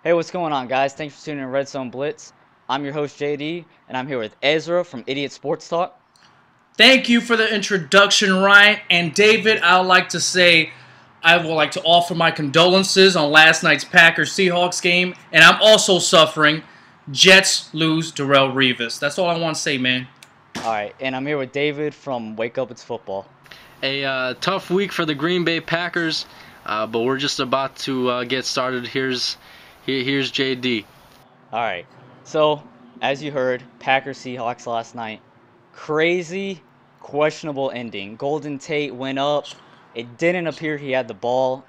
Hey, what's going on, guys? Thanks for tuning in Red Zone Blitz. I'm your host, JD, and I'm here with Ezra from IdiotSportsTalk. Thank you for the introduction, Ryan. And David, I would like to offer my condolences on last night's Packers-Seahawks game. And I'm also suffering. Jets lose Darrelle Revis. That's all I want to say, man. All right, and I'm here with David from Wake Up It's Football. A tough week for the Green Bay Packers, but we're just about to get started. Here's JD. All right, so as you heard, Packers-Seahawks last night. Crazy, questionable ending. Golden Tate went up. It didn't appear he had the ball.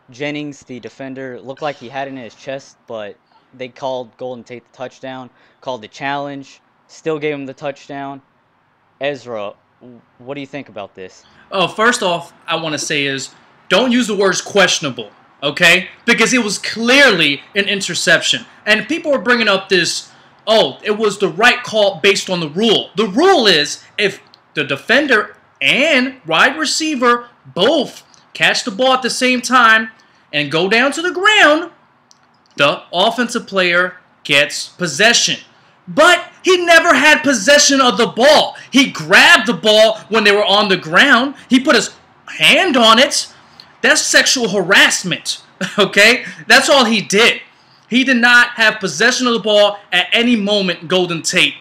Jennings, the defender, looked like he had it in his chest, but they called Golden Tate the touchdown, called the challenge, still gave him the touchdown. Ezra, what do you think about this? Oh, first off, I want to say is don't use the words questionable, okay? Because it was clearly an interception. And people are bringing up this, oh, it was the right call based on the rule. The rule is if the defender and wide receiver both catch the ball at the same time and go down to the ground, the offensive player gets possession. But he never had possession of the ball. He grabbed the ball when they were on the ground. He put his hand on it. That's sexual harassment, okay? That's all he did. He did not have possession of the ball at any moment, Golden Tate.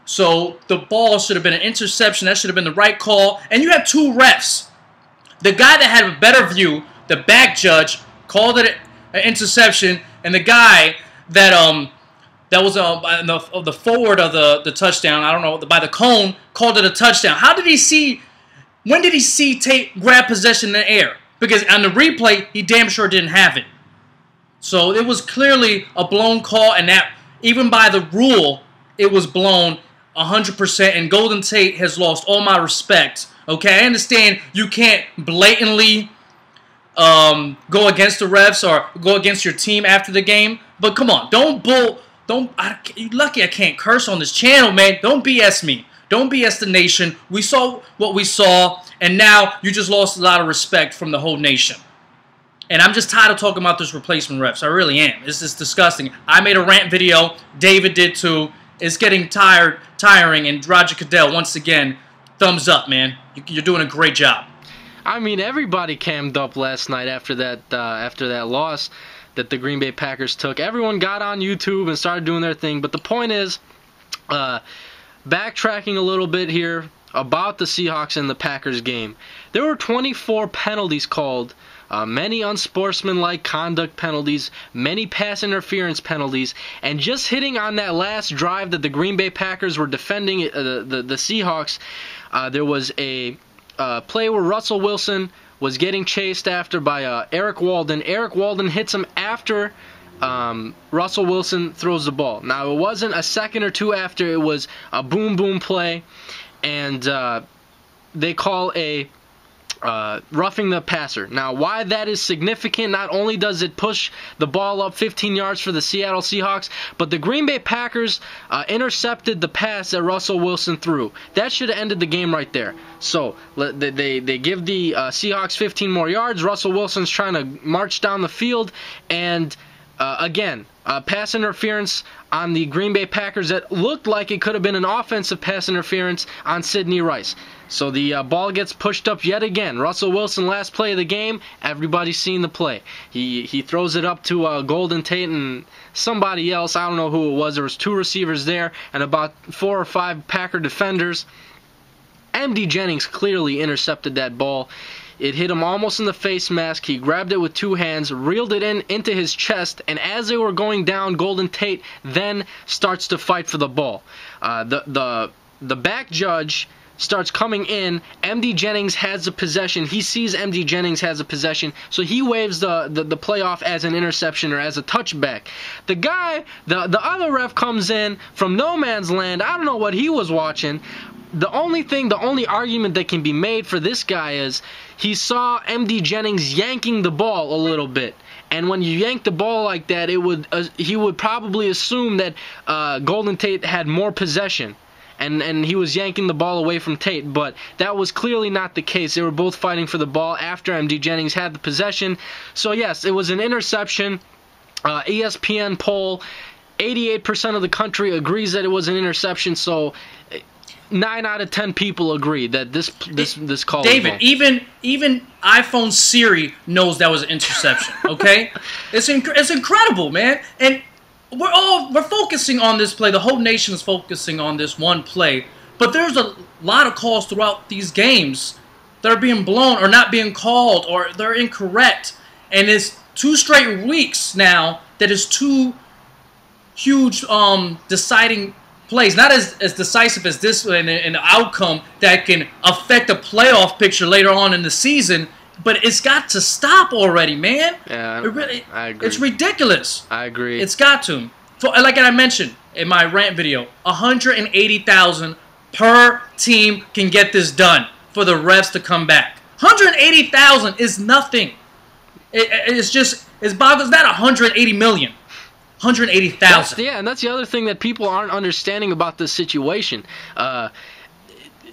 So the ball should have been an interception. That should have been the right call. And you have two refs. The guy that had a better view, the back judge, called it an interception. And the guy that was the forward of the touchdown, I don't know, by the cone, called it a touchdown. How did he see, when did he see Tate grab possession in the air? Because on the replay, he damn sure didn't have it. So it was clearly a blown call, and that, even by the rule, it was blown 100%, and Golden Tate has lost all my respect. Okay, I understand you can't blatantly go against the refs or go against your team after the game, but come on, you're lucky I can't curse on this channel, man. Don't BS me. Don't BS the nation. We saw what we saw, and now you just lost a lot of respect from the whole nation. And I'm just tired of talking about this replacement refs. I really am. This is disgusting. I made a rant video. David did too. It's getting tiring, and Roger Goodell, once again, thumbs up, man. You're doing a great job. I mean, everybody cammed up last night after that loss that the Green Bay Packers took. Everyone got on YouTube and started doing their thing. But the point is, backtracking a little bit here about the Seahawks and the Packers game. There were 24 penalties called. Many unsportsmanlike conduct penalties, many pass interference penalties, and just hitting on that last drive that the Green Bay Packers were defending the Seahawks, there was a play where Russell Wilson was getting chased after by Eric Walden. Eric Walden hits him after Russell Wilson throws the ball. Now, it wasn't a second or two after. It was a boom play, and they call a roughing the passer. Now, why that is significant, not only does it push the ball up 15 yards for the Seattle Seahawks, but the Green Bay Packers intercepted the pass that Russell Wilson threw. That should have ended the game right there. So, they give the Seahawks 15 more yards. Russell Wilson's trying to march down the field, and again, pass interference on the Green Bay Packers that looked like it could have been an offensive pass interference on Sidney Rice. So the ball gets pushed up yet again. Russell Wilson, last play of the game, everybody's seen the play. He throws it up to Golden Tate and somebody else. I don't know who it was. There was two receivers there and about 4 or 5 Packer defenders. MD Jennings clearly intercepted that ball. It hit him almost in the face mask. He grabbed it with 2 hands, reeled it into his chest, and as they were going down, Golden Tate then starts to fight for the ball. The back judge starts coming in. MD Jennings has the possession. He sees MD Jennings has a possession, so he waves the play off as an interception or as a touchback. The other ref comes in from no man's land. I don't know what he was watching. The only argument that can be made for this guy is he saw MD Jennings yanking the ball a little bit. And when you yank the ball like that, he would probably assume that Golden Tate had more possession. And he was yanking the ball away from Tate, but that was clearly not the case. They were both fighting for the ball after MD Jennings had the possession. So yes, it was an interception. ESPN poll, 88% of the country agrees that it was an interception. So 9 out of 10 people agree that this call. David, even iPhone Siri knows that was an interception. Okay, it's incredible, man. And we're focusing on this play. The whole nation is focusing on this one play. But there's a lot of calls throughout these games that are being blown or not being called or they're incorrect. And it's 2 straight weeks now that is 2 huge deciding plays. Not as decisive as this in the outcome that can affect the playoff picture later on in the season. But it's got to stop already, man. Yeah, I agree. It's ridiculous. I agree. It's got to. So, like I mentioned in my rant video, 180,000 per team can get this done for the refs to come back. 180,000 is nothing. It's boggles that 180 million. 180,000. Yeah, and that's the other thing that people aren't understanding about this situation.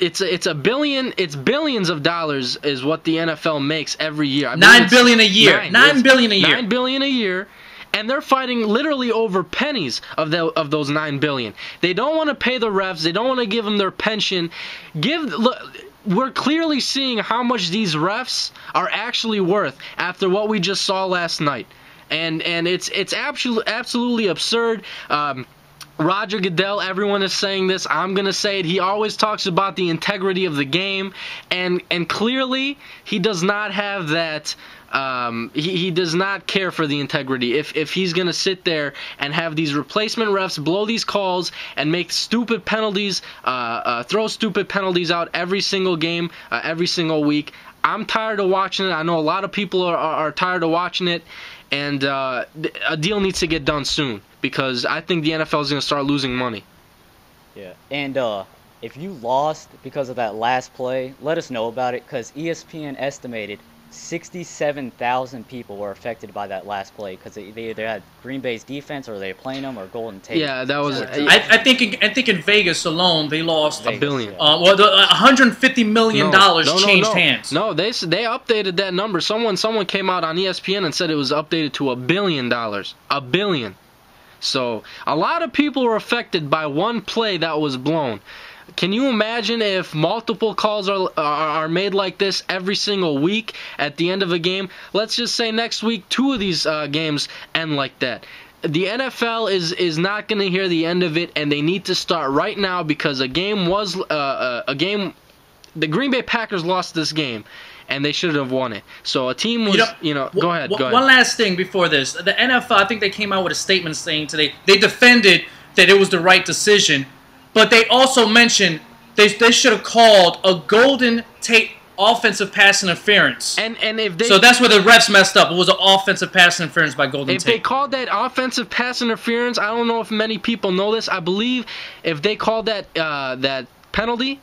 It's a billion. It's billions of dollars is what the NFL makes every year. $9 billion a year. $9 billion a year. $9 billion a year. And they're fighting literally over pennies of those $9 billion. They don't want to pay the refs. They don't want to give them their pension. We're clearly seeing how much these refs are actually worth after what we just saw last night, and it's absolutely absurd. Roger Goodell, everyone is saying this. I'm gonna say it. He always talks about the integrity of the game, and clearly he does not have that. He does not care for the integrity. If he's going to sit there and have these replacement refs blow these calls and make stupid penalties, throw stupid penalties out every single game, every single week, I'm tired of watching it. I know a lot of people are tired of watching it, and a deal needs to get done soon because I think the NFL is going to start losing money. Yeah, and if you lost because of that last play, let us know about it because ESPN estimated 67,000 people were affected by that last play because they either had Green Bay's defense or they were playing them or Golden Tate. Yeah, that was. I think in Vegas alone they lost $1 billion. Well, $150 million changed hands. No, they updated that number. Someone came out on ESPN and said it was updated to $1 billion. $1 billion. So a lot of people were affected by one play that was blown. Can you imagine if multiple calls are made like this every single week at the end of a game? Let's just say next week 2 of these games end like that. The NFL is not going to hear the end of it, and they need to start right now because the Green Bay Packers lost this game, and they should have won it. So a team was, go ahead. One last thing before this. The NFL, I think they came out with a statement saying today they defended that it was the right decision. But they also mentioned they should have called a Golden Tate offensive pass interference. And if so that's where the refs messed up. It was an offensive pass interference by Golden Tate. If they called that offensive pass interference, I don't know if many people know this. I believe if they called that penalty,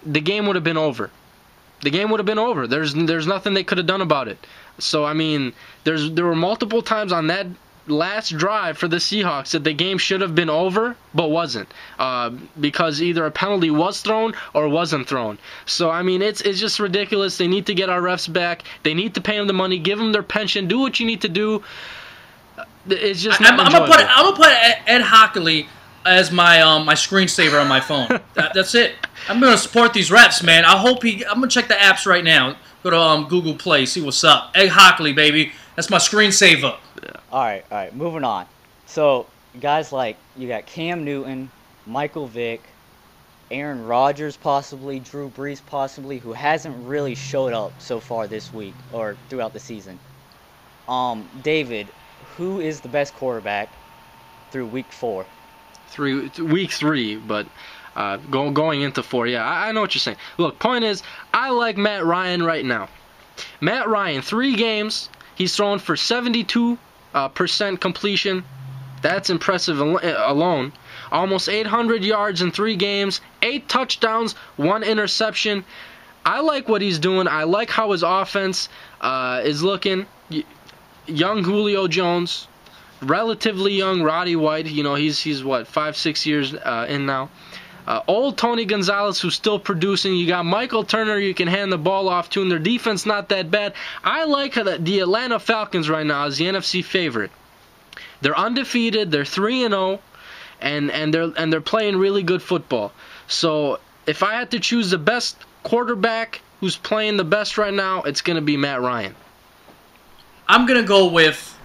the game would have been over. The game would have been over. There's nothing they could have done about it. So I mean, there were multiple times on that last drive for the Seahawks that the game should have been over but wasn't because either a penalty was thrown or wasn't thrown. So I mean it's just ridiculous. They need to get our refs back. They need to pay them the money, give them their pension, do what you need to do. It's just not I'm gonna put Ed Hockley as my my screensaver on my phone. That's it. I'm gonna support these refs, man. I'm gonna check the apps right now. Go to Google Play, see what's up. Ed Hockley, baby. That's my screensaver. All right, moving on. So, guys like, you got Cam Newton, Michael Vick, Aaron Rodgers possibly, Drew Brees possibly, who hasn't really showed up so far this week or throughout the season. David, who is the best quarterback through week 4? Week 3, but going into 4, yeah, I know what you're saying. Look, point is, I like Matt Ryan right now. Matt Ryan, 3 games, he's thrown for 72% completion. That's impressive alone. Almost 800 yards in 3 games, 8 touchdowns, 1 interception. I like what he's doing. I like how his offense is looking. Young Julio Jones, relatively young Roddy White. He's what, 5-6 years in now. Old Tony Gonzalez, who's still producing. You got Michael Turner you can hand the ball off to, and their defense not that bad. I like the Atlanta Falcons right now as the NFC favorite. They're undefeated. They're 3-0, and they're playing really good football. So if I had to choose the best quarterback who's playing the best right now, it's going to be Matt Ryan. I'm going to go with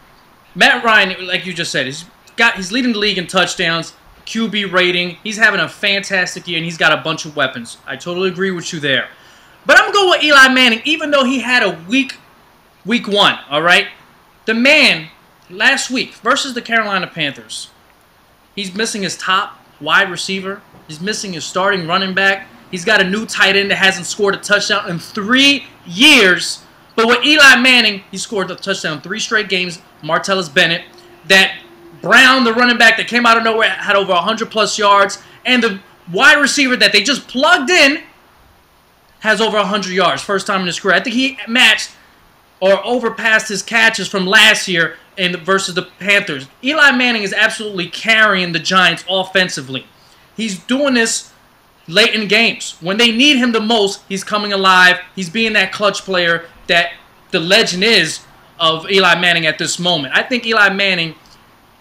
Matt Ryan, like you just said. He's leading the league in touchdowns, QB rating. He's having a fantastic year, and he's got a bunch of weapons. I totally agree with you there. But I'm going with Eli Manning, even though he had a week one, all right? The man, last week, versus the Carolina Panthers, he's missing his top wide receiver. He's missing his starting running back. He's got a new tight end that hasn't scored a touchdown in 3 years. But with Eli Manning, he scored a touchdown 3 straight games. Martellus Bennett. That Brown, the running back that came out of nowhere, had over 100-plus yards. And the wide receiver that they just plugged in has over 100 yards. First time in his career. I think he matched or overpassed his catches from last year versus the Panthers. Eli Manning is absolutely carrying the Giants offensively. He's doing this late in games. When they need him the most, he's coming alive. He's being that clutch player that the legend is of Eli Manning at this moment. I think Eli Manning,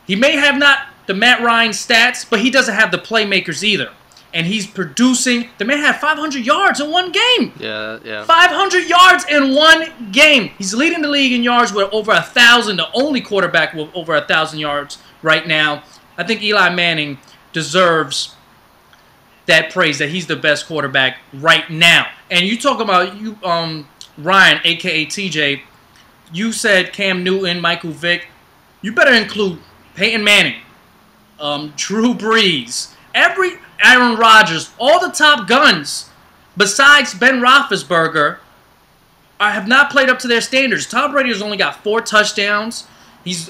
he may have not the Matt Ryan stats, but he doesn't have the playmakers either. And he's producing. The man had 500 yards in one game. Yeah. 500 yards in one game. He's leading the league in yards with over 1,000. The only quarterback with over 1,000 yards right now. I think Eli Manning deserves that praise that he's the best quarterback right now. And you talk about Ryan, a.k.a. TJ. You said Cam Newton, Michael Vick. You better include Peyton Manning, Drew Brees, Aaron Rodgers, all the top guns, besides Ben Roethlisberger, have not played up to their standards. Tom Brady has only got 4 touchdowns. He's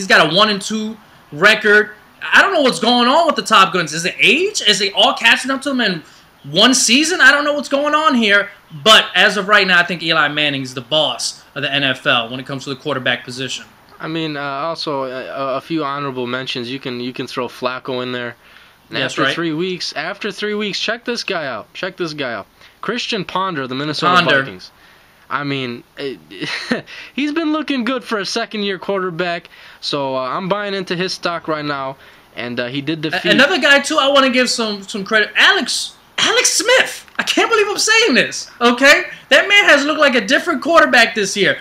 got a 1-2 record. I don't know what's going on with the top guns. Is it age? Is it all catching up to them in one season? I don't know what's going on here. But as of right now, I think Eli Manning is the boss of the NFL when it comes to the quarterback position. I mean, also a few honorable mentions. You can throw Flacco in there. And That's after right. 3 weeks, check this guy out. Christian Ponder, the Minnesota Vikings. I mean, he's been looking good for a second-year quarterback. So I'm buying into his stock right now. And he did defeat another guy too. I want to give some credit. Alex Smith. I can't believe I'm saying this. Okay, that man has looked like a different quarterback this year.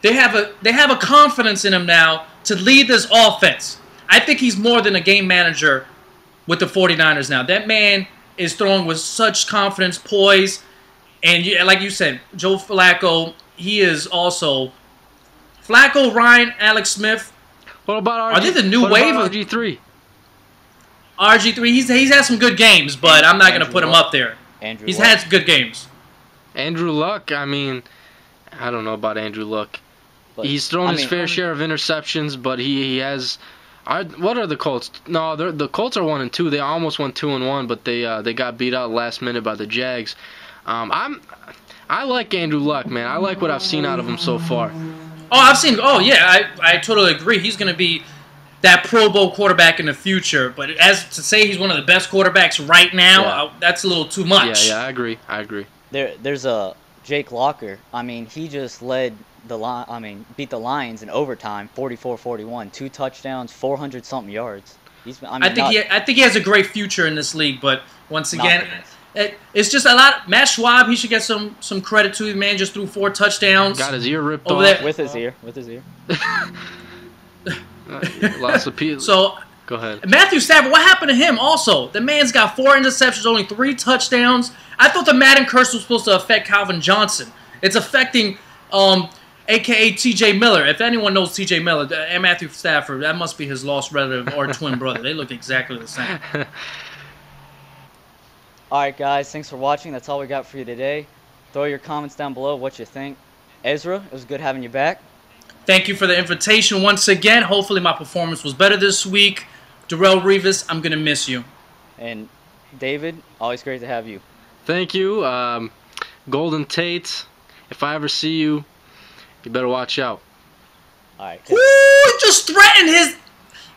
They have a confidence in him now to lead this offense. I think he's more than a game manager with the 49ers now. That man is throwing with such confidence, poise, and like you said, Joe Flacco, he is also Flacco, Ryan, Alex Smith. What about RG? Are they the new wave of RG3? RG3, he's had some good games, but I'm not going to put him up there. He's had some good games. Andrew Luck, I mean, I don't know about Andrew Luck. But, he's thrown his fair share of interceptions, but he has. What are the Colts? No, the Colts are 1-2. They almost went 2-1, but they got beat out last minute by the Jags. I like Andrew Luck, man. I like what I've seen out of him so far. I totally agree. He's going to be that Pro Bowl quarterback in the future. But as to say he's one of the best quarterbacks right now, that's a little too much. Yeah, I agree. There's a Jake Locker. I mean, he just led beat the Lions in overtime, 44-41, 2 touchdowns, 400-something yards. I think he has a great future in this league. But once again, it's just a lot. Matt Schwab, he should get some credit to. The man just threw 4 touchdowns. Got his ear ripped over off. there. With his ear. Lots of people. So go ahead. Matthew Stafford, what happened to him also? The man's got 4 interceptions, only 3 touchdowns. I thought the Madden curse was supposed to affect Calvin Johnson. It's affecting a.k.a. T.J. Miller. If anyone knows T.J. Miller and Matthew Stafford, that must be his lost relative or twin brother. They look exactly the same. All right, guys. Thanks for watching. That's all we got for you today. Throw your comments down below what you think. Ezra, it was good having you back. Thank you for the invitation once again. Hopefully my performance was better this week. Darrell Revis, I'm going to miss you. And David, always great to have you. Thank you. Golden Tate, if I ever see you, you better watch out. All right. Ooh, he just threatened his...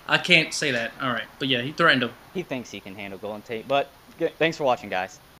I can't say that. All right. But yeah, he threatened him. He thinks he can handle Golden Tate. But thanks for watching, guys.